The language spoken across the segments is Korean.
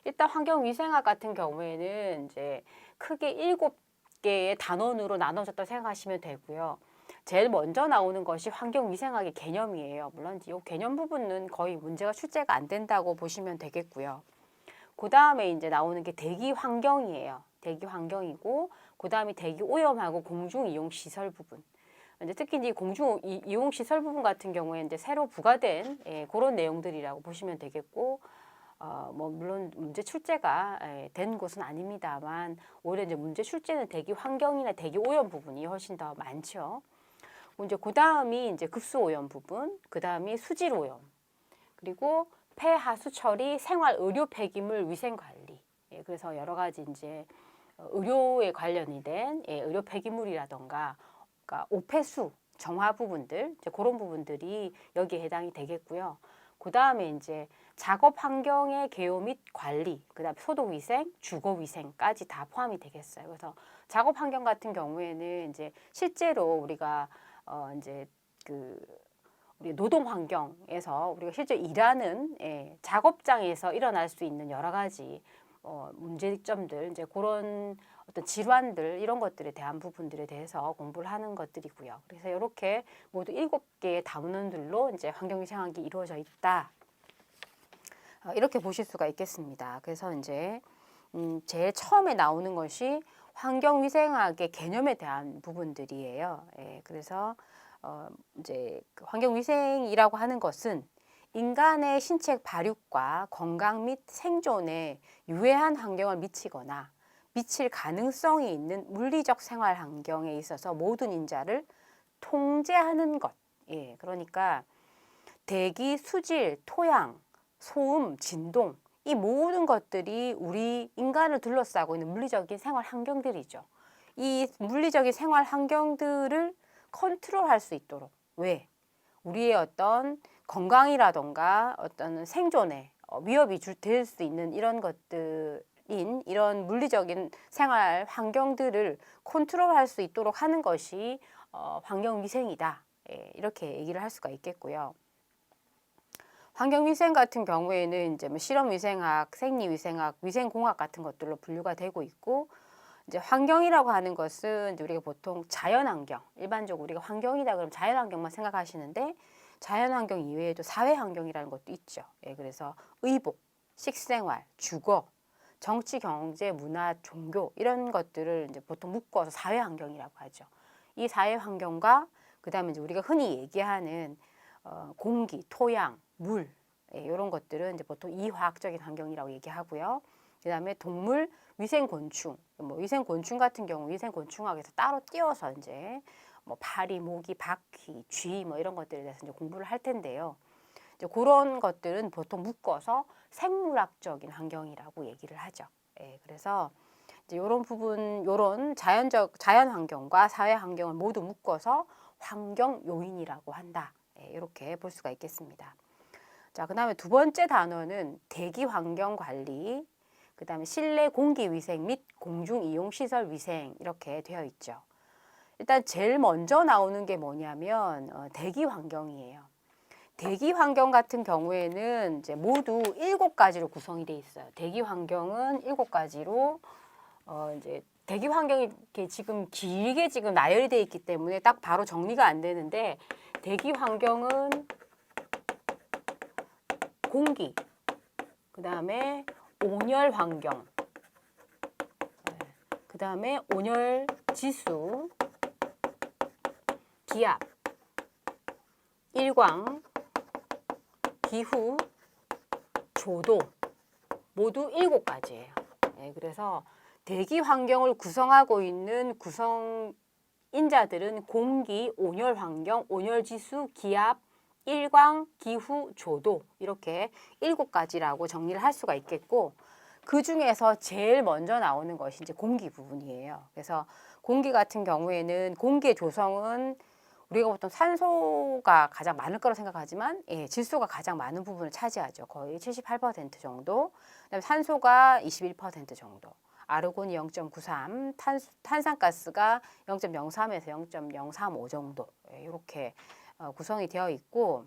일단 환경위생학 같은 경우에는 이제 크게 7개의 단원으로 나눠졌다고 생각하시면 되고요. 제일 먼저 나오는 것이 환경위생학의 개념이에요. 물론 이 개념 부분은 거의 문제가 출제가 안 된다고 보시면 되겠고요. 그 다음에 이제 나오는 게 대기 환경이에요. 대기 환경이고, 그 다음에 대기 오염하고 공중 이용 시설 부분. 이제 특히 이제 공중 이용 시설 부분 같은 경우에 이제 새로 부과된 그런 내용들이라고 보시면 되겠고, 뭐 물론 문제 출제가 된 것은 아닙니다만 오히려 이제 문제 출제는 대기 환경이나 대기 오염 부분이 훨씬 더 많죠. 이제 그 다음이 이제 급수 오염 부분, 그 다음이 수질 오염, 그리고 폐하수 처리, 생활 의료 폐기물 위생 관리. 그래서 여러 가지 이제 의료에 관련이 된 의료 폐기물이라던가, 그러니까 오폐수, 정화 부분들, 이제 그런 부분들이 여기에 해당이 되겠고요. 그 다음에 이제 작업 환경의 개요 및 관리, 그다음에 소독 위생, 주거 위생까지 다 포함이 되겠어요. 그래서 작업 환경 같은 경우에는 이제 실제로 우리가 이제 그 우리 노동 환경에서 우리가 실제 일하는 작업장에서 일어날 수 있는 여러 가지 문제점들, 이제 그런 어떤 질환들 이런 것들에 대한 부분들에 대해서 공부를 하는 것들이고요. 그래서 이렇게 모두 7개의 단원들로 이제 환경위생학이 이루어져 있다. 이렇게 보실 수가 있겠습니다. 그래서 이제 제일 처음에 나오는 것이 환경위생학의 개념에 대한 부분들이에요. 그래서 이제 그 환경위생이라고 하는 것은 인간의 신체 발육과 건강 및 생존에 유해한 환경을 미치거나 미칠 가능성이 있는 물리적 생활 환경에 있어서 모든 인자를 통제하는 것. 그러니까 대기, 수질, 토양, 소음, 진동 이 모든 것들이 우리 인간을 둘러싸고 있는 물리적인 생활 환경들이죠. 이 물리적인 생활 환경들을 컨트롤할 수 있도록. 왜? 우리의 어떤 건강이라던가 어떤 생존에 위협이 될 수 있는 이런 것들인 이런 물리적인 생활 환경들을 컨트롤할 수 있도록 하는 것이 환경위생이다. 이렇게 얘기를 할 수가 있겠고요. 환경위생 같은 경우에는 이제 뭐 실험위생학, 생리위생학, 위생공학 같은 것들로 분류가 되고 있고, 이제 환경이라고 하는 것은 이제 우리가 보통 자연환경, 일반적으로 우리가 환경이다 그러면 자연환경만 생각하시는데 자연환경 이외에도 사회환경이라는 것도 있죠. 그래서 의복, 식생활, 주거, 정치, 경제, 문화, 종교 이런 것들을 이제 보통 묶어서 사회환경이라고 하죠. 이 사회환경과 그다음에 이제 우리가 흔히 얘기하는 공기, 토양, 물 이런 것들은 이제 보통 이화학적인 환경이라고 얘기하고요. 그다음에 동물, 위생곤충, 뭐 위생곤충 같은 경우 위생곤충학에서 따로 띄워서 이제 뭐 파리, 모기, 바퀴, 쥐 뭐 이런 것들에 대해서 이제 공부를 할 텐데요. 이제 그런 것들은 보통 묶어서 생물학적인 환경이라고 얘기를 하죠. 그래서 이제 이런 부분, 이런 자연 환경과 사회 환경을 모두 묶어서 환경 요인이라고 한다. 이렇게 볼 수가 있겠습니다. 자, 그 다음에 두 번째 단어는 대기 환경 관리, 그 다음에 실내 공기 위생 및 공중 이용 시설 위생 이렇게 되어 있죠. 일단 제일 먼저 나오는 게 뭐냐면 대기 환경이에요. 대기 환경 같은 경우에는 이제 모두 7가지로 구성이 돼 있어요. 대기 환경은 7가지로 이제 대기 환경이 이렇게 지금 길게 지금 나열이 돼 있기 때문에 딱 바로 정리가 안 되는데, 대기 환경은 공기, 그 다음에 온열 환경, 그 다음에 온열 지수, 기압, 일광, 기후, 조도 모두 7가지예요. 그래서 대기 환경을 구성하고 있는 구성인자들은 공기, 온열 환경, 온열 지수, 기압, 일광, 기후, 조도 이렇게 7가지라고 정리를 할 수가 있겠고, 그 중에서 제일 먼저 나오는 것이 이제 공기 부분이에요. 그래서 공기 같은 경우에는 공기의 조성은 우리가 보통 산소가 가장 많을 거라고 생각하지만 질소가 가장 많은 부분을 차지하죠. 거의 78% 정도. 그다음에 산소가 21% 정도. 아르곤이 0.93, 탄산가스가 0.03에서 0.035 정도 이렇게 구성이 되어 있고,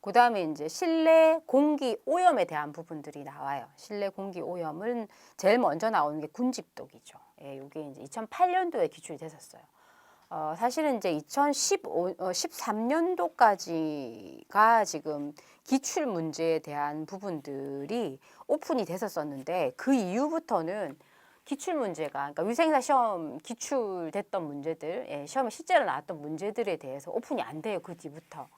그다음에 이제 실내 공기 오염에 대한 부분들이 나와요. 실내 공기 오염은 제일 먼저 나오는 게 군집독이죠. 예, 이게 이제 2008년도에 기출이 됐었어요. 사실은 이제 13년도까지가 지금 기출 문제에 대한 부분들이 오픈이 됐었었는데 그 이후부터는 기출 문제가 그러니까 위생사 시험 기출됐던 문제들, 예, 시험에 실제로 나왔던 문제들에 대해서 오픈이 안 돼요. 그 뒤부터.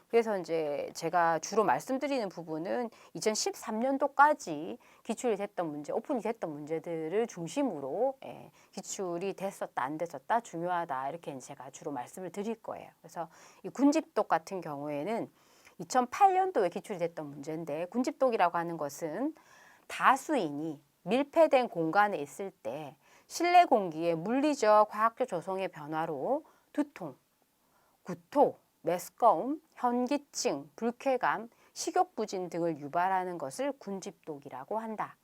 그래서 이제 제가 주로 말씀드리는 부분은 2013년도까지 기출이 됐던 문제, 오픈이 됐던 문제들을 중심으로, 예, 기출이 됐었다, 안 됐었다, 중요하다, 이렇게 제가 주로 말씀을 드릴 거예요. 그래서 이 군집독 같은 경우에는 2008년도에 기출이 됐던 문제인데, 군집독이라고 하는 것은 다수인이 밀폐된 공간에 있을 때 실내 공기의 물리적, 화학적 조성의 변화로 두통, 구토, 메스꺼움, 현기증, 불쾌감, 식욕부진 등을 유발하는 것을 군집독이라고 한다.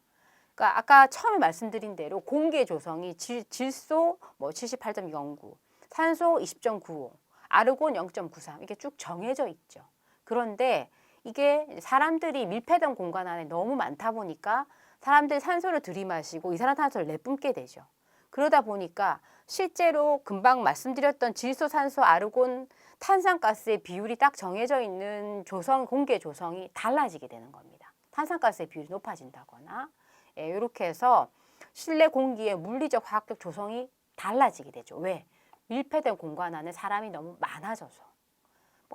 그러니까 아까 처음에 말씀드린 대로 공기의 조성이 질소 뭐 78.09, 산소 20.95, 아르곤 0.93 이게 쭉 정해져 있죠. 그런데 이게 사람들이 밀폐된 공간 안에 너무 많다 보니까 사람들이 산소를 들이마시고 이산화탄소를 내뿜게 되죠. 그러다 보니까 실제로 금방 말씀드렸던 질소, 산소, 아르곤, 탄산가스의 비율이 딱 정해져 있는 공기의 조성이 달라지게 되는 겁니다. 탄산가스의 비율이 높아진다거나, 예, 이렇게 해서 실내 공기의 물리적, 화학적 조성이 달라지게 되죠. 왜? 밀폐된 공간 안에 사람이 너무 많아져서.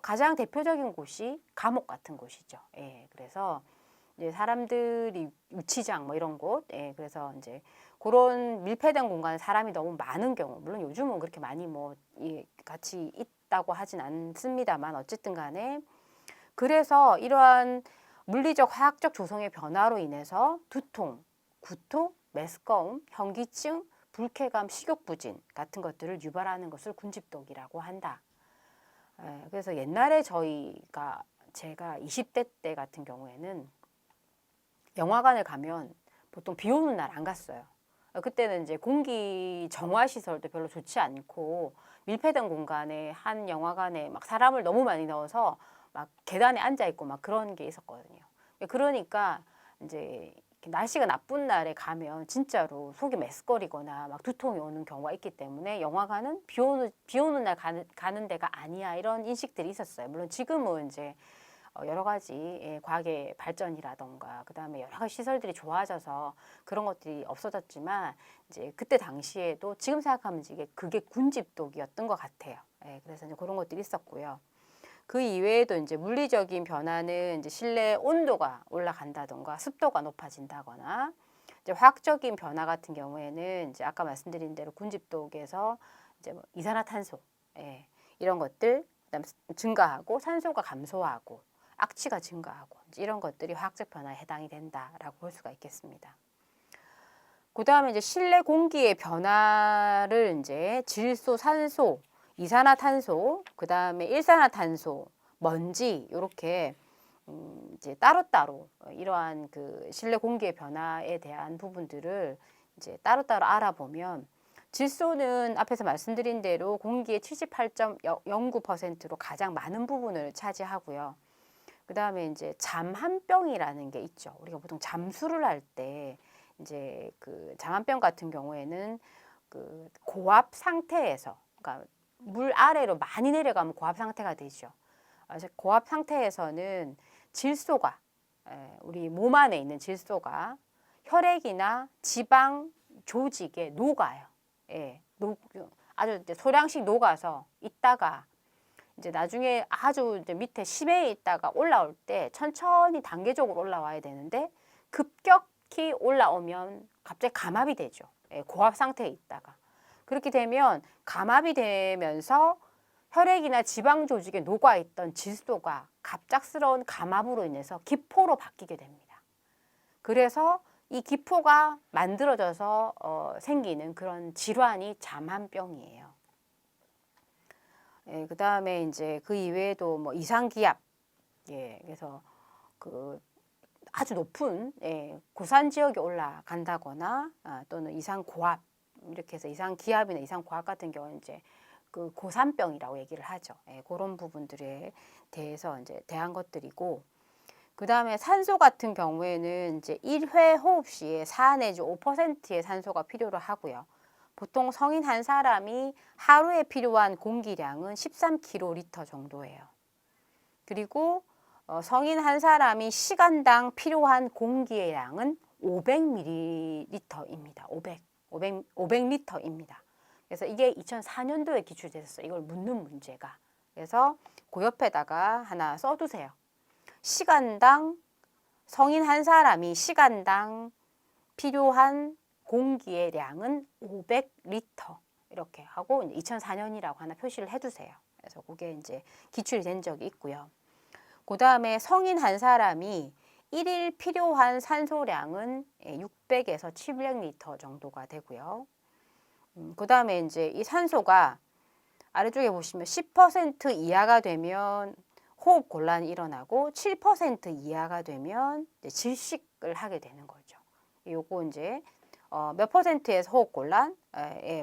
가장 대표적인 곳이 감옥 같은 곳이죠. 예, 그래서 이제 사람들이 유치장 뭐 이런 곳, 예, 그래서 이제 그런 밀폐된 공간에 사람이 너무 많은 경우, 물론 요즘은 그렇게 많이 뭐 같이 있다고 하진 않습니다만 어쨌든 간에 그래서 이러한 물리적, 화학적 조성의 변화로 인해서 두통, 구토, 메스꺼움, 현기증, 불쾌감, 식욕부진 같은 것들을 유발하는 것을 군집독이라고 한다. 그래서 옛날에 제가 20대 때 같은 경우에는 영화관을 가면 보통 비 오는 날 안 갔어요. 그때는 이제 공기 정화 시설도 별로 좋지 않고 밀폐된 공간에 한 영화관에 막 사람을 너무 많이 넣어서 막 계단에 앉아 있고 막 그런 게 있었거든요. 그러니까 이제 날씨가 나쁜 날에 가면 진짜로 속이 메스꺼리거나 막 두통이 오는 경우가 있기 때문에 영화관은 비 오는 날 가는 데가 아니야 이런 인식들이 있었어요. 물론 지금은 이제 여러 가지 과학의 발전이라던가 그다음에 여러 가지 시설들이 좋아져서 그런 것들이 없어졌지만 이제 그때 당시에도 지금 생각하면 이게 그게 군집독이었던 것 같아요. 그래서 이제 그런 것들이 있었고요. 그 이외에도 이제 물리적인 변화는 이제 실내 온도가 올라간다던가 습도가 높아진다거나 이제 화학적인 변화 같은 경우에는 이제 아까 말씀드린 대로 군집독에서 이제 뭐 이산화탄소, 이런 것들 그다음에 증가하고 산소가 감소하고 악취가 증가하고 이런 것들이 화학적 변화에 해당이 된다라고 볼 수가 있겠습니다. 그 다음에 이제 실내 공기의 변화를 이제 질소, 산소, 이산화탄소, 그 다음에 일산화탄소, 먼지 이렇게 이제 따로따로 이러한 그 실내 공기의 변화에 대한 부분들을 이제 따로따로 알아보면 질소는 앞에서 말씀드린 대로 공기의 78.09%로 가장 많은 부분을 차지하고요. 그 다음에 이제 잠한병이라는 게 있죠. 우리가 보통 잠수를 할 때 이제 그 잠한병 같은 경우에는 그 고압 상태에서, 그러니까 물 아래로 많이 내려가면 고압 상태가 되죠. 고압 상태에서는 질소가 우리 몸 안에 있는 질소가 혈액이나 지방 조직에 녹아요. 아주 소량씩 녹아서 있다가 이제 나중에 아주 이제 밑에 심해에 있다가 올라올 때 천천히 단계적으로 올라와야 되는데 급격히 올라오면 갑자기 감압이 되죠. 고압 상태에 있다가. 그렇게 되면 감압이 되면서 혈액이나 지방 조직에 녹아있던 질소가 갑작스러운 감압으로 인해서 기포로 바뀌게 됩니다. 그래서 이 기포가 만들어져서 생기는 그런 질환이 잠한병이에요. 그 다음에 이제 그 이외에도 뭐 이상기압, 그래서 그 아주 높은 고산 지역에 올라간다거나 또는 이상고압 이렇게 해서 이상기압이나 이상고압 같은 경우는 이제 그 고산병이라고 얘기를 하죠. 예, 그런 부분들에 대해서 이제 대한 것들이고, 그 다음에 산소 같은 경우에는 이제 1회 호흡 시에 4 내지 5%의 산소가 필요로 하고요. 보통 성인 한 사람이 하루에 필요한 공기량은 13kl 정도예요. 그리고 성인 한 사람이 시간당 필요한 공기의 양은 500ml입니다. 500리터입니다. 그래서 이게 2004년도에 기출됐었어요. 이걸 묻는 문제가. 그래서 그 옆에다가 하나 써두세요. 시간당 성인 한 사람이 시간당 필요한 공기의 양은 500리터 이렇게 하고 2004년이라고 하나 표시를 해두세요. 그래서 그게 이제 기출이 된 적이 있고요. 그 다음에 성인 한 사람이 1일 필요한 산소량은 600에서 700리터 정도가 되고요. 그 다음에 이제 이 산소가 아래쪽에 보시면 10% 이하가 되면 호흡 곤란이 일어나고 7% 이하가 되면 질식을 하게 되는 거죠. 요거 이제 몇 퍼센트에서 호흡 곤란,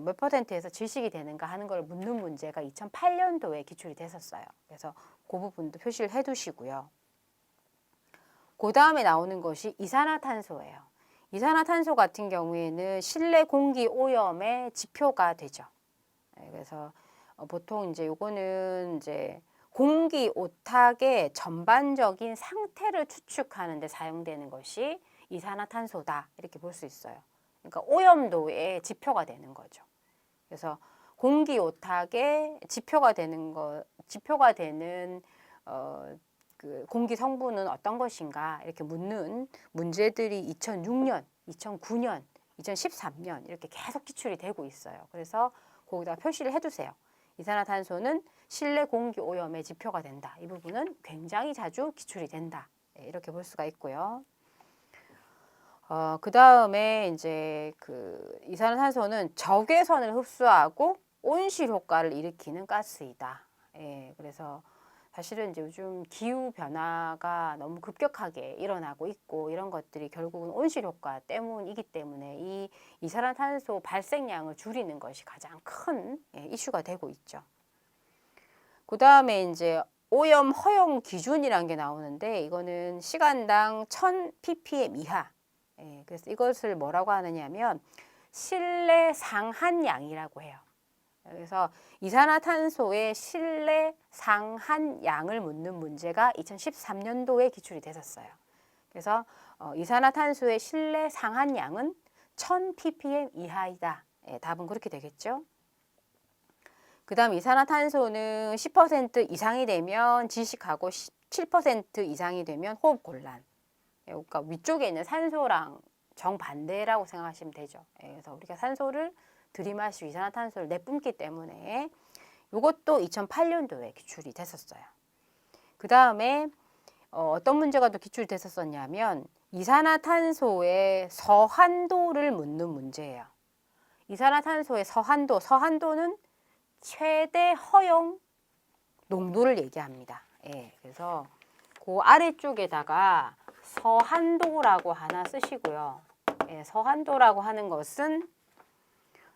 몇 퍼센트에서 질식이 되는가 하는 걸 묻는 문제가 2008년도에 기출이 됐었어요. 그래서 그 부분도 표시를 해두시고요. 그 다음에 나오는 것이 이산화탄소예요. 이산화탄소 같은 경우에는 실내 공기 오염의 지표가 되죠. 그래서 보통 이제 요거는 이제 공기 오탁의 전반적인 상태를 추측하는 데 사용되는 것이 이산화탄소다 이렇게 볼 수 있어요. 그러니까 오염도의 지표가 되는 거죠. 그래서 공기 오탁의 지표가 되는 그 공기 성분은 어떤 것인가 이렇게 묻는 문제들이 2006년, 2009년, 2013년 이렇게 계속 기출이 되고 있어요. 그래서 거기다 표시를 해두세요. 이산화탄소는 실내 공기 오염의 지표가 된다. 이 부분은 굉장히 자주 기출이 된다. 이렇게 볼 수가 있고요. 그 다음에 이제 그 이산화탄소는 적외선을 흡수하고 온실 효과를 일으키는 가스이다. 그래서 사실은 이제 요즘 기후 변화가 너무 급격하게 일어나고 있고 이런 것들이 결국은 온실 효과 때문이기 때문에 이 이산화탄소 발생량을 줄이는 것이 가장 큰 이슈가 되고 있죠. 그 다음에 이제 오염 허용 기준이라는 게 나오는데 이거는 시간당 1000ppm 이하. 그래서 이것을 뭐라고 하느냐면 실내 상한량이라고 해요. 그래서 이산화탄소의 실내 상한량을 묻는 문제가 2013년도에 기출이 됐었어요. 그래서 이산화탄소의 실내 상한량은 1000ppm 이하이다. 답은 그렇게 되겠죠. 그 다음 이산화탄소는 10% 이상이 되면 질식하고 7% 이상이 되면 호흡 곤란. 그러니까 위쪽에 있는 산소랑 정반대라고 생각하시면 되죠. 그래서 우리가 산소를 들이마시고 이산화탄소를 내뿜기 때문에 이것도 2008년도에 기출이 됐었어요. 그 다음에 어떤 문제가 또 기출이 됐었냐면 이산화탄소의 서한도를 묻는 문제예요. 이산화탄소의 서한도는 최대 허용 농도를 얘기합니다. 그래서 그 아래쪽에다가 서한도라고 하나 쓰시고요. 서한도라고 하는 것은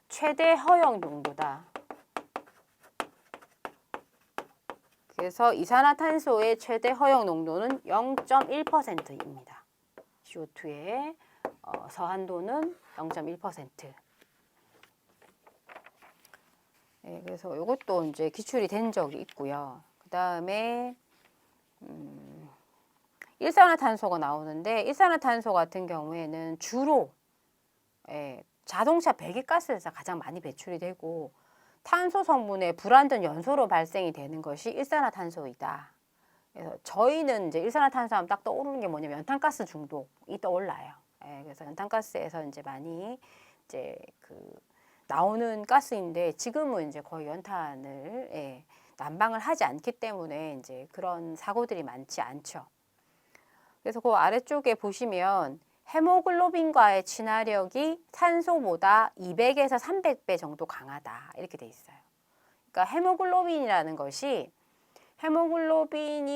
최대 허용 농도다. 그래서 이산화탄소의 최대 허용 농도는 0.1%입니다. CO2의 서한도는 0.1%. 그래서 이것도 이제 기출이 된 적이 있고요. 그 다음에 일산화탄소가 나오는데 일산화탄소 같은 경우에는 주로 자동차 배기가스에서 가장 많이 배출이 되고 탄소 성분의 불완전 연소로 발생이 되는 것이 일산화탄소이다. 그래서 저희는 이제 일산화탄소 하면 딱 떠오르는 게 뭐냐면 연탄가스 중독이 떠올라요. 그래서 연탄가스에서 이제 많이 이제 그 나오는 가스인데 지금은 이제 거의 연탄을 난방을 하지 않기 때문에 이제 그런 사고들이 많지 않죠. 그래서 그 아래쪽에 보시면 헤모글로빈과의 친화력이 탄소보다 200에서 300배 정도 강하다 이렇게 돼 있어요. 그러니까 헤모글로빈이라는 것이 헤모글로빈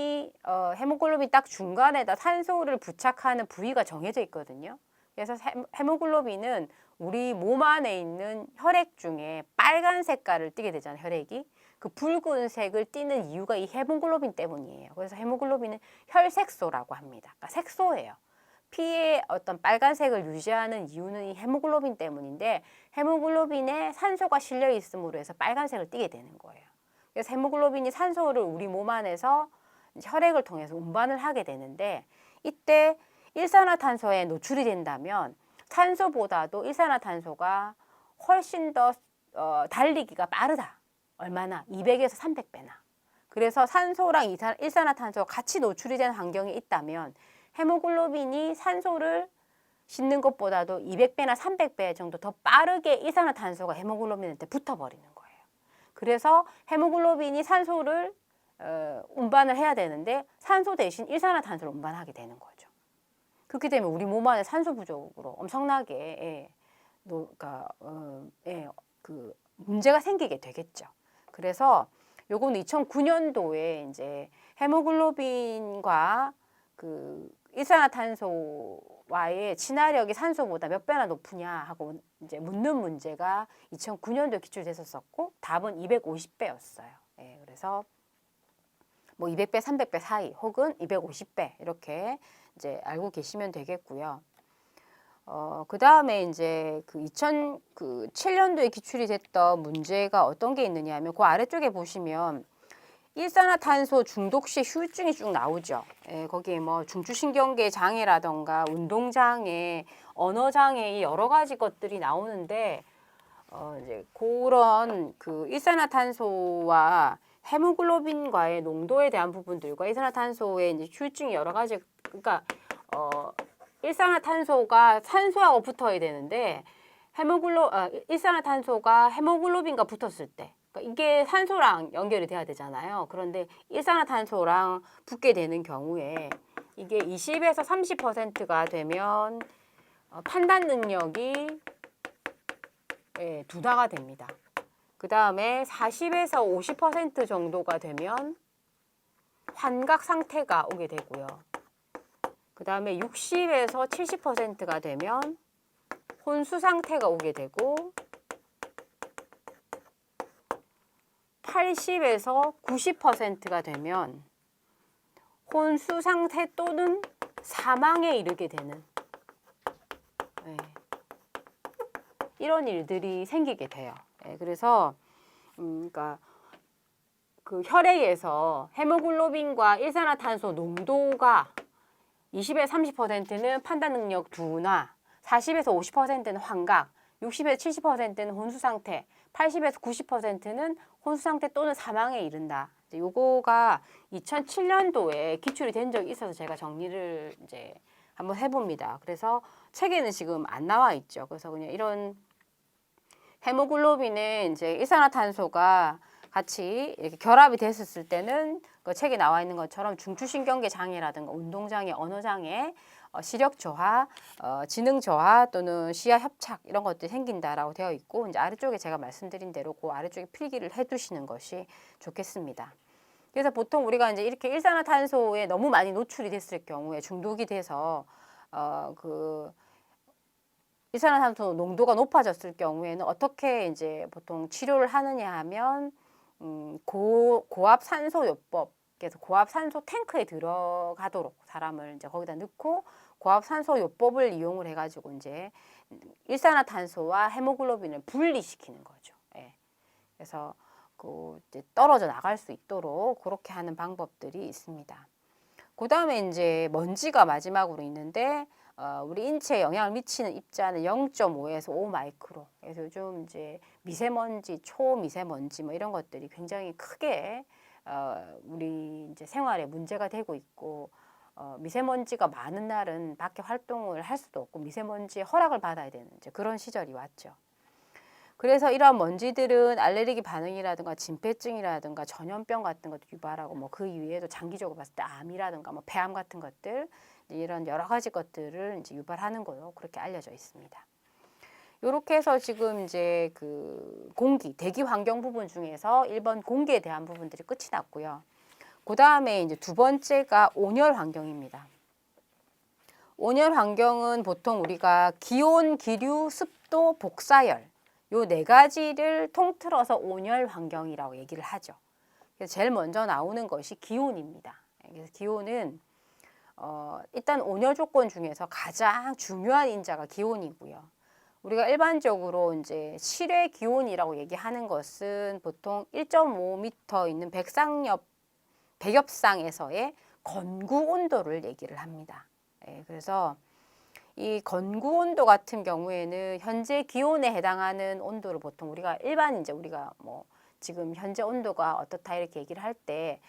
딱 중간에다 탄소를 부착하는 부위가 정해져 있거든요. 그래서 헤모글로빈은 우리 몸 안에 있는 혈액 중에 빨간 색깔을 띠게 되잖아요. 혈액이. 그 붉은색을 띠는 이유가 이 헤모글로빈 때문이에요. 그래서 헤모글로빈은 혈색소라고 합니다. 그러니까 색소예요. 피의 어떤 빨간색을 유지하는 이유는 이 헤모글로빈 때문인데 헤모글로빈에 산소가 실려 있음으로 해서 빨간색을 띠게 되는 거예요. 그래서 헤모글로빈이 산소를 우리 몸 안에서 혈액을 통해서 운반을 하게 되는데 이때 일산화탄소에 노출이 된다면 산소보다도 일산화탄소가 훨씬 더 달리기가 빠르다. 얼마나? 200에서 300배나. 그래서 산소랑 일산화탄소가 같이 노출이 된 환경에 있다면 헤모글로빈이 산소를 싣는 것보다도 200배나 300배 정도 더 빠르게 일산화탄소가 헤모글로빈한테 붙어버리는 거예요. 그래서 헤모글로빈이 산소를 운반을 해야 되는데 산소 대신 일산화탄소를 운반하게 되는 거죠. 그렇게 되면 우리 몸 안에 산소 부족으로 엄청나게 그 문제가 생기게 되겠죠. 그래서 요거는 2009년도에 이제 헤모글로빈과 그 일산화탄소와의 친화력이 산소보다 몇 배나 높으냐 하고 이제 묻는 문제가 2009년도에 기출됐었고 답은 250배였어요. 예, 그래서 뭐 200배, 300배 사이 혹은 250배 이렇게 이제 알고 계시면 되겠고요. 그 다음에 이제 그 2007년도에 기출이 됐던 문제가 어떤 게 있느냐 하면 그 아래쪽에 보시면 일산화탄소 중독 시 후유증이 쭉 나오죠. 예, 거기에 뭐 중추신경계 장애라던가 운동장애, 언어장애 여러 가지 것들이 나오는데 이제 그런 그 일산화탄소와 헤모글로빈과의 농도에 대한 부분들과 일산화탄소의 이제 후유증이 여러 가지 그러니까 일산화탄소가 산소하고 붙어야 되는데 일산화탄소가 헤모글로빈과 붙었을 때 그러니까 이게 산소랑 연결이 돼야 되잖아요. 그런데 일산화탄소랑 붙게 되는 경우에 이게 20에서 30%가 되면 판단 능력이 둔화가 됩니다. 그 다음에 40에서 50% 정도가 되면 환각 상태가 오게 되고요. 그 다음에 60에서 70%가 되면 혼수 상태가 오게 되고 80에서 90%가 되면 혼수 상태 또는 사망에 이르게 되는 이런 일들이 생기게 돼요. 그래서 그러니까 그 혈액에서 헤모글로빈과 일산화탄소 농도가 20에서 30%는 판단 능력 둔화, 40에서 50%는 환각, 60에서 70%는 혼수 상태, 80에서 90%는 혼수 상태 또는 사망에 이른다. 요거가 2007년도에 기출이 된 적이 있어서 제가 정리를 이제 한번 해봅니다. 그래서 책에는 지금 안 나와 있죠. 그래서 그냥 이런 헤모글로빈에 이제 일산화탄소가 같이 이렇게 결합이 됐었을 때는 그 책에 나와 있는 것처럼 중추신경계 장애라든가 운동장애, 언어장애, 시력 저하, 지능 저하 또는 시야 협착 이런 것들이 생긴다라고 되어 있고 이제 아래쪽에 제가 말씀드린 대로 그 아래쪽에 필기를 해두시는 것이 좋겠습니다. 그래서 보통 우리가 이제 이렇게 일산화탄소에 너무 많이 노출이 됐을 경우에 중독이 돼서 그 일산화탄소 농도가 높아졌을 경우에는 어떻게 이제 보통 치료를 하느냐 하면 고압 산소요법, 그래서 고압 산소 탱크에 들어가도록 사람을 이제 거기다 넣고 고압 산소요법을 이용을 해가지고 이제 일산화탄소와 헤모글로빈을 분리시키는 거죠. 예. 그래서 그 이제 떨어져 나갈 수 있도록 그렇게 하는 방법들이 있습니다. 그 다음에 이제 먼지가 마지막으로 있는데 우리 인체에 영향을 미치는 입자는 0.5에서 5 마이크로. 그래서 요즘 이제 미세먼지, 초미세먼지 뭐 이런 것들이 굉장히 크게 우리 이제 생활에 문제가 되고 있고 미세먼지가 많은 날은 밖에 활동을 할 수도 없고 미세먼지의 허락을 받아야 되는 이제 그런 시절이 왔죠. 그래서 이러한 먼지들은 알레르기 반응이라든가 진폐증이라든가 전염병 같은 것도 유발하고 뭐 그 이외에도 장기적으로 봤을 때 암이라든가 뭐 폐암 같은 것들 이런 여러 가지 것들을 이제 유발하는 걸로 그렇게 알려져 있습니다. 이렇게 해서 지금 이제 그 공기, 대기 환경 부분 중에서 1번 공기에 대한 부분들이 끝이 났고요. 그 다음에 이제 두 번째가 온열 환경입니다. 온열 환경은 보통 우리가 기온, 기류, 습도, 복사열 요 네 가지를 통틀어서 온열 환경이라고 얘기를 하죠. 그래서 제일 먼저 나오는 것이 기온입니다. 그래서 기온은 일단 온열 조건 중에서 가장 중요한 인자가 기온이고요. 우리가 일반적으로 이제 실외 기온이라고 얘기하는 것은 보통 1.5m 있는 백엽상에서의 건구 온도를 얘기를 합니다. 그래서 이 건구 온도 같은 경우에는 현재 기온에 해당하는 온도를 보통 우리가 일반 이제 우리가 뭐 지금 현재 온도가 어떻다 이렇게 얘기를 할 때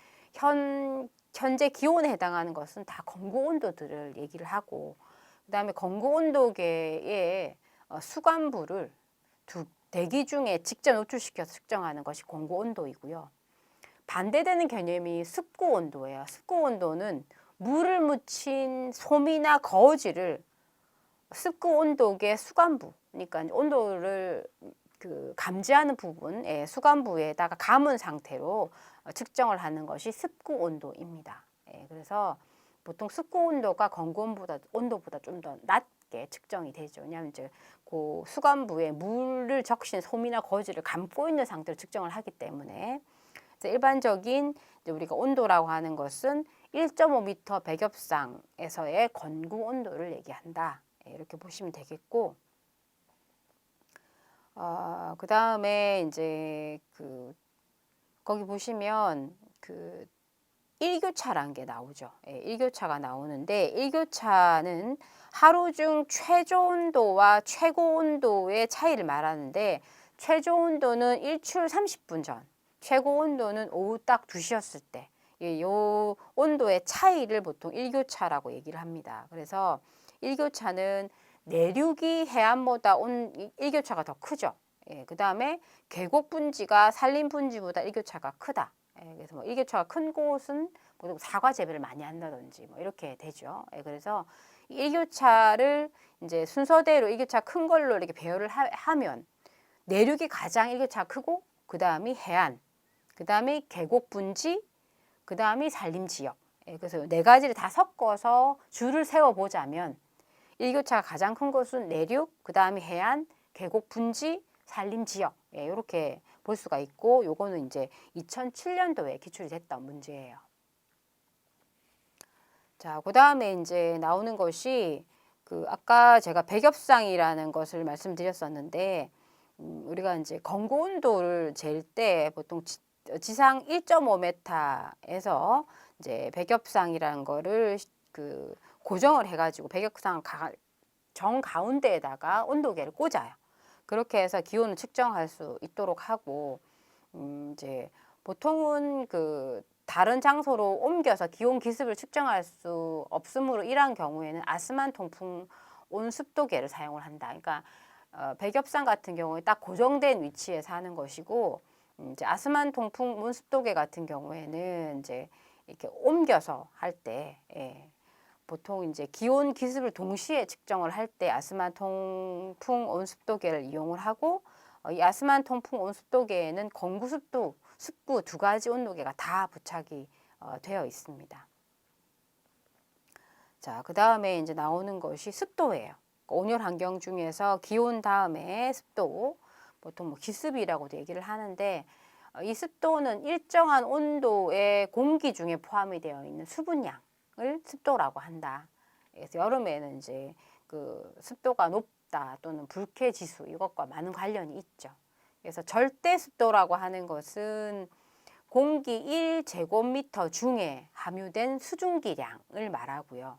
현재 기온에 해당하는 것은 다 건구 온도들을 얘기를 하고, 그다음에 건구 온도계의 수관부를 대기 중에 직접 노출시켜서 측정하는 것이 건구 온도이고요. 반대되는 개념이 습구 온도예요. 습구 온도는 물을 묻힌 솜이나 거지를 습구 온도계 수관부, 그러니까 온도를 감지하는 부분의 수관부에다가 감은 상태로 측정을 하는 것이 습구 온도입니다. 그래서 보통 습구 온도가 건구 온도보다 좀 더 낮게 측정이 되죠. 왜냐하면 이제 그 수관부에 물을 적신 솜이나 거지를 감고 있는 상태로 측정을 하기 때문에, 일반적인 우리가 온도라고 하는 것은 1.5m 백엽상에서의 건구 온도를 얘기한다. 이렇게 보시면 되겠고, 그 다음에 이제 거기 보시면 일교차라는 게 나오죠. 일교차가 나오는데, 일교차는 하루 중 최저 온도와 최고 온도의 차이를 말하는데, 최저 온도는 일출 30분 전, 최고 온도는 오후 딱 2시였을 때, 이 온도의 차이를 보통 일교차라고 얘기를 합니다. 그래서 일교차는 내륙이 해안보다 일교차가 더 크죠. 그 다음에 계곡 분지가 산림 분지보다 일교차가 크다. 그래서 뭐 일교차가 큰 곳은 보통 사과 재배를 많이 한다든지 뭐 이렇게 되죠. 그래서 일교차를 이제 순서대로 일교차 큰 걸로 이렇게 배열을 하면, 내륙이 가장 일교차가 크고, 그 다음이 해안, 그 다음에 계곡 분지, 그 다음이 산림 지역. 그래서 네 가지를 다 섞어서 줄을 세워 보자면, 일교차가 가장 큰 곳은 내륙, 그 다음이 해안, 계곡 분지, 산림 지역. 이렇게 볼 수가 있고, 요거는 이제 2007년도에 기출이 됐던 문제예요. 자, 그 다음에 이제 나오는 것이 아까 제가 백엽상이라는 것을 말씀드렸었는데, 우리가 이제 건고 온도를 잴 때 보통 지상 1.5m에서 이제 백엽상이라는 거를 고정을 해가지고 백엽상 정 가운데에다가 온도계를 꽂아요. 그렇게 해서 기온을 측정할 수 있도록 하고, 이제 보통은 다른 장소로 옮겨서 기온 기습을 측정할 수 없으므로 이러한 경우에는 아스만 통풍 온습도계를 사용을 한다. 그러니까 백엽상 같은 경우에 딱 고정된 위치에서 하는 것이고, 이제 아스만 통풍 온습도계 같은 경우에는 이제 이렇게 옮겨서 할 때, 보통 이제 기온 기습을 동시에 측정을 할 때 아스만 통풍 온습도계를 이용을 하고, 이 아스만 통풍 온습도계에는 건구 습구 두 가지 온도계가 다 부착이 되어 있습니다. 자, 그 다음에 이제 나오는 것이 습도예요. 온열 환경 중에서 기온 다음에 습도, 보통 뭐 기습이라고도 얘기를 하는데, 이 습도는 일정한 온도의 공기 중에 포함이 되어 있는 수분량을 습도라고 한다. 그래서 여름에는 이제 습도가 높다 또는 불쾌 지수 이것과 많은 관련이 있죠. 그래서 절대 습도라고 하는 것은 공기 1제곱미터 중에 함유된 수증기량을 말하고요.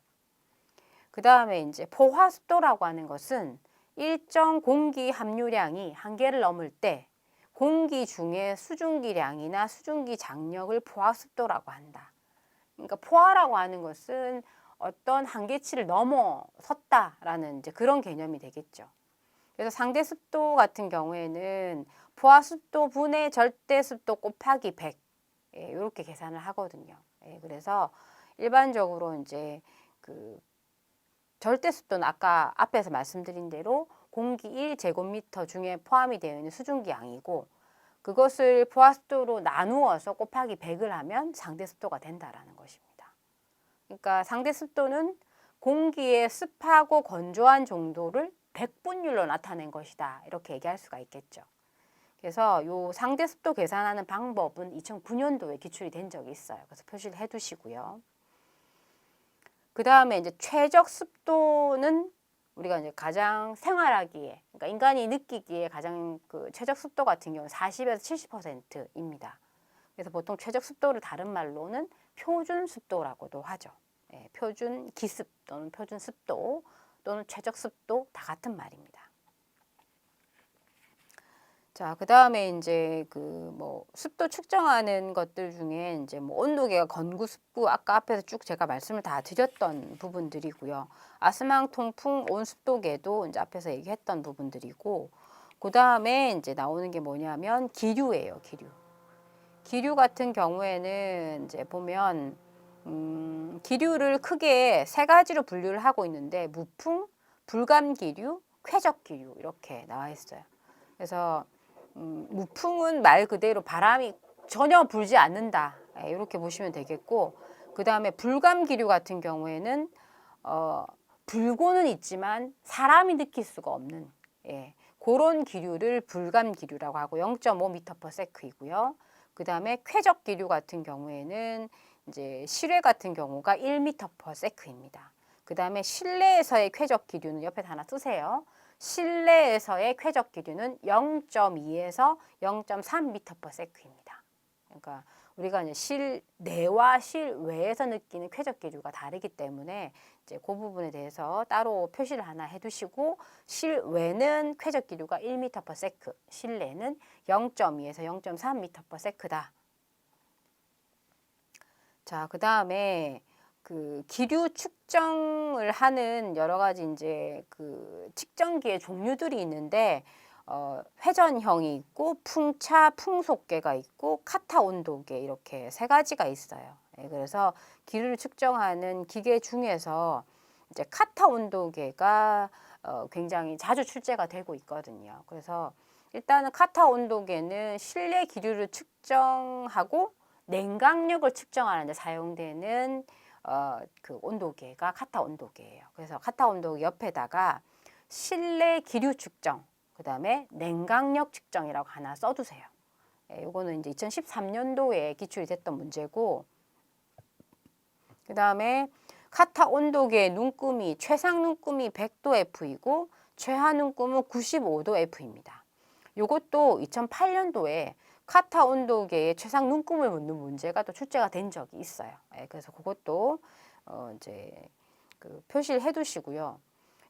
그 다음에 이제 포화 습도라고 하는 것은 일정 공기 함유량이 한계를 넘을 때 공기 중에 수증기량이나 수증기 장력을 포화 습도라고 한다. 그러니까 포화라고 하는 것은 어떤 한계치를 넘어섰다라는 이제 그런 개념이 되겠죠. 그래서 상대 습도 같은 경우에는 포화 습도 분의 절대 습도 곱하기 100 이렇게 계산을 하거든요. 그래서 일반적으로 이제 절대 습도는 아까 앞에서 말씀드린 대로 공기 1제곱미터 중에 포함이 되어 있는 수증기 양이고, 그것을 포화 습도로 나누어서 곱하기 100을 하면 상대 습도가 된다라는 것입니다. 그러니까 상대 습도는 공기의 습하고 건조한 정도를 백분율로 나타낸 것이다. 이렇게 얘기할 수가 있겠죠. 그래서 요 상대 습도 계산하는 방법은 2009년도에 기출이 된 적이 있어요. 그래서 표시를 해 두시고요. 그 다음에 이제 최적 습도는 우리가 이제 가장 생활하기에, 그러니까 인간이 느끼기에 가장 그 최적 습도 같은 경우는 40에서 70%입니다. 그래서 보통 최적 습도를 다른 말로는 표준 습도라고도 하죠. 예, 표준 기습 또는 표준 습도 또는 최적 습도 다 같은 말입니다. 자, 그 다음에 이제 그 뭐 습도 측정하는 것들 중에 이제 뭐 온도계가 건구, 습구, 아까 앞에서 쭉 제가 말씀을 다 드렸던 부분들이고요. 아스망, 통풍, 온습도계도 이제 앞에서 얘기했던 부분들이고, 그 다음에 이제 나오는 게 뭐냐면 기류예요, 기류. 기류 같은 경우에는 이제 보면 기류를 크게 세 가지로 분류를 하고 있는데 무풍, 불감기류, 쾌적기류 이렇게 나와 있어요. 그래서 무풍은 말 그대로 바람이 전혀 불지 않는다. 이렇게 보시면 되겠고, 그 다음에 불감기류 같은 경우에는 불고는 있지만 사람이 느낄 수가 없는 그런 기류를 불감기류라고 하고 0.5m/s이고요. 그 다음에 쾌적기류 같은 경우에는 이제 실외 같은 경우가 1m/s입니다. 그 다음에 실내에서의 쾌적기류는 옆에 하나 쓰세요. 실내에서의 쾌적기류는 0.2에서 0.3m/s입니다. 그러니까 우리가 이제 실내와 실외에서 느끼는 쾌적기류가 다르기 때문에 이제 그 부분에 대해서 따로 표시를 하나 해두시고, 실외는 쾌적기류가 1m/s, 실내는 0.2에서 0.3m/s다. 자, 그 다음에 그 기류 측정을 하는 여러 가지 이제 그 측정기의 종류들이 있는데 회전형이 있고 풍차, 풍속계가 있고 카타 온도계 이렇게 세 가지가 있어요. 그래서 기류를 측정하는 기계 중에서 이제 카타 온도계가 굉장히 자주 출제가 되고 있거든요. 그래서 일단은 카타 온도계는 실내 기류를 측정하고 냉각력을 측정하는 데 사용되는 그 온도계가 카타 온도계예요. 그래서 카타 온도계 옆에다가 실내 기류 측정, 그 다음에 냉각력 측정이라고 하나 써두세요. 요거는 이제 2013년도에 기출이 됐던 문제고, 그 다음에 카타 온도계의 눈금이 최상 눈금이 100도 F이고 최하 눈금은 95도 F입니다. 요것도 2008년도에 카타 온도계의 최상 눈금을 묻는 문제가 또 출제가 된 적이 있어요. 그래서 그것도 이제 그 표시를 해두시고요.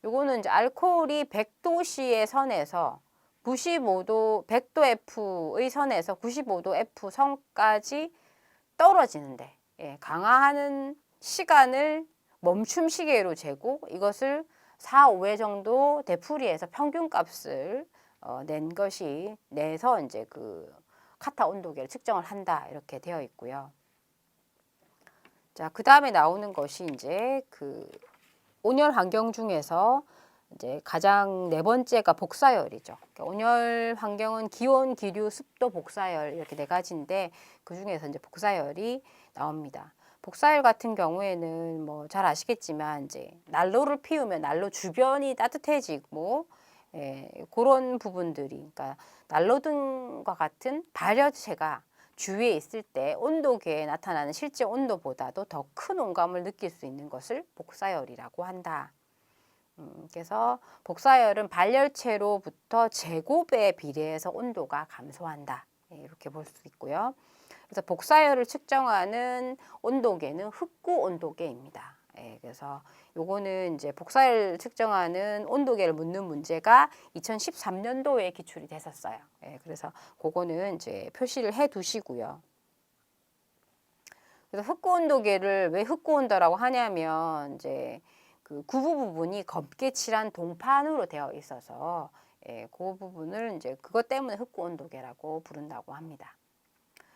요거는 이제 알코올이 100도씨의 선에서 95도 100도 F의 선에서 95도 F 선까지 떨어지는데 강화하는 시간을 멈춤 시계로 재고 이것을 4, 5회 정도 되풀이해서 평균값을 내서 이제 그 카타 온도계를 측정을 한다 이렇게 되어 있고요. 자, 그 다음에 나오는 것이 이제 그 온열 환경 중에서 이제 가장 네 번째가 복사열이죠. 온열 환경은 기온, 기류, 습도, 복사열 이렇게 네 가지인데 그 중에서 이제 복사열이 나옵니다. 복사열 같은 경우에는 뭐 잘 아시겠지만 이제 난로를 피우면 난로 주변이 따뜻해지고 그런 부분들이, 그러니까 난로등과 같은 발열체가 주위에 있을 때 온도계에 나타나는 실제 온도보다도 더 큰 온감을 느낄 수 있는 것을 복사열이라고 한다. 그래서 복사열은 발열체로부터 제곱에 비례해서 온도가 감소한다. 이렇게 볼 수 있고요. 그래서 복사열을 측정하는 온도계는 흑구 온도계입니다. 그래서 요거는 이제 복사열 측정하는 온도계를 묻는 문제가 2013년도에 기출이 됐었어요. 그래서 그거는 이제 표시를 해 두시고요. 그래서 흑구 온도계를 왜 흑구 온도라고 하냐면 이제 그 구부 부분이 검게 칠한 동판으로 되어 있어서 그 부분을 이제 그것 때문에 흑구 온도계라고 부른다고 합니다.